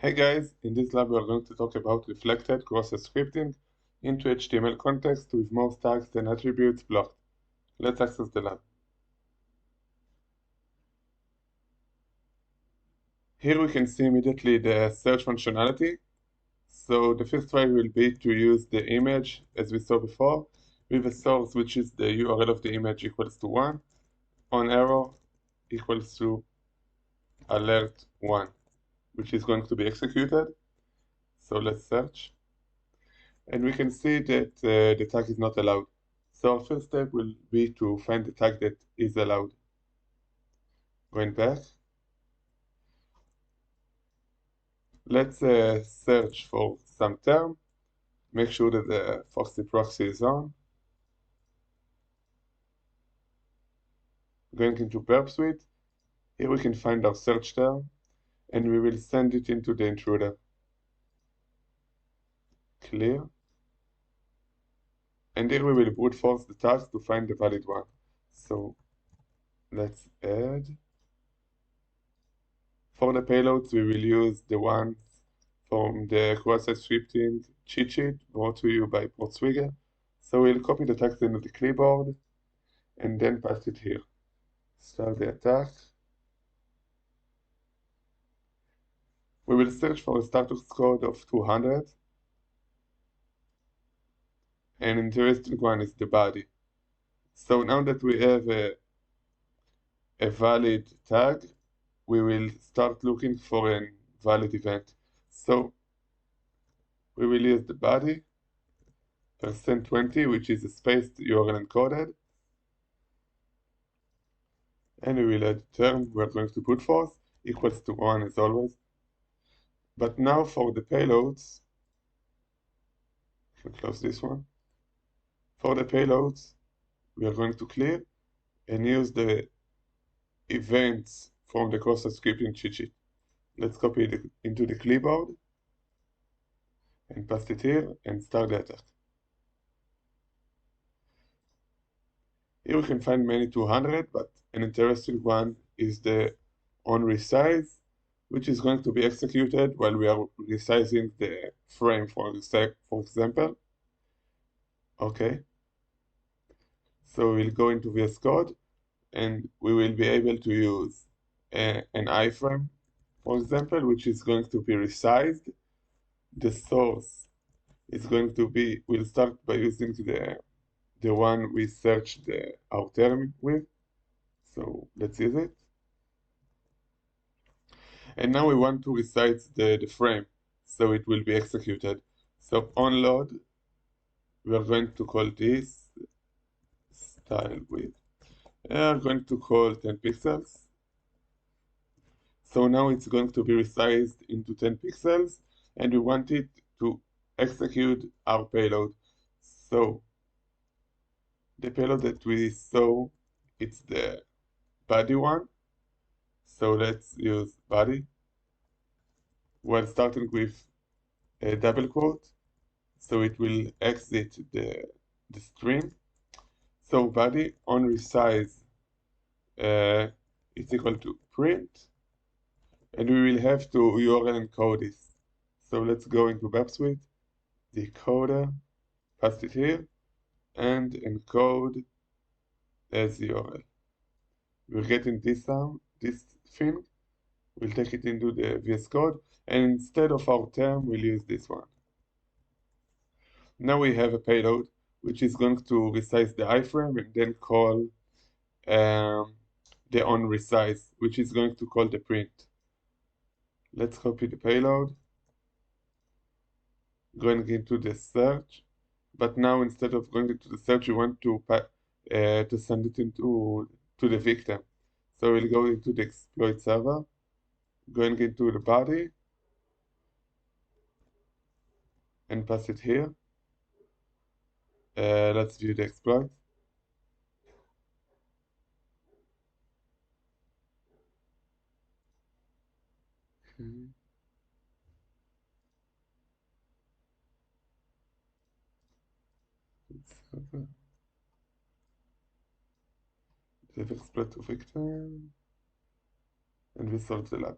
Hey guys, in this lab we are going to talk about reflected cross-site scripting into HTML context with more tags than attributes blocked. Let's access the lab. Here we can see immediately the search functionality. So the first try will be to use the image as we saw before with a source which is the URL of the image equals to 1 on error equals to alert 1, which is going to be executed. So let's search. And we can see that the tag is not allowed. So our first step will be to find the tag that is allowed. Going back, let's search for some term. Make sure that the Foxy proxy is on. Going into Burp Suite, here we can find our search term, and we will send it into the intruder. Clear. And here we will brute force the tags to find the valid one. So let's add. For the payloads, we will use the ones from the cross-site scripting cheat sheet brought to you by Portswigger. So we'll copy the text into the clipboard and then paste it here. Start the attack. We will search for a status code of 200. An interesting one is the body. So now that we have a valid tag, we will start looking for a valid event. So we will use the body, %20, which is a spaced URL encoded. And we will add term we're going to brute force equals to 1 as always. But now for the payloads, we can close this one. For the payloads, we are going to clear and use the events from the cross-site scripting cheat sheet. Let's copy it into the clipboard and paste it here and start the attack. Here we can find many 200, but an interesting one is the onResize, which is going to be executed while we are resizing the frame, for example. Okay. So we'll go into VS Code and we will be able to use an iframe, for example, which is going to be resized. The source is going to be, we'll start by using the one we searched our term with. So let's use it. And now we want to resize the frame, so it will be executed. So on load, we are going to call this style width. We are going to call 10 pixels. So now it's going to be resized into 10 pixels, and we want it to execute our payload. So the payload that we saw, it's the body one. So let's use body. We're starting with a double quote, so it will exit the string. So body onResize is equal to print, and we will have to URL encode this. So let's go into Web Suite, decoder, paste it here, and encode as URL. We're getting this thing. We'll take it into the VS Code, and instead of our term, we'll use this one. Now we have a payload, which is going to resize the iframe and then call the onResize, which is going to call the print. Let's copy the payload, going into the search, but now instead of going into the search, we want to send it into the victim. So we'll go into the exploit server, going into the body, and pass it here. Let's view the exploit. Save exploit to victim, and we solve the lab.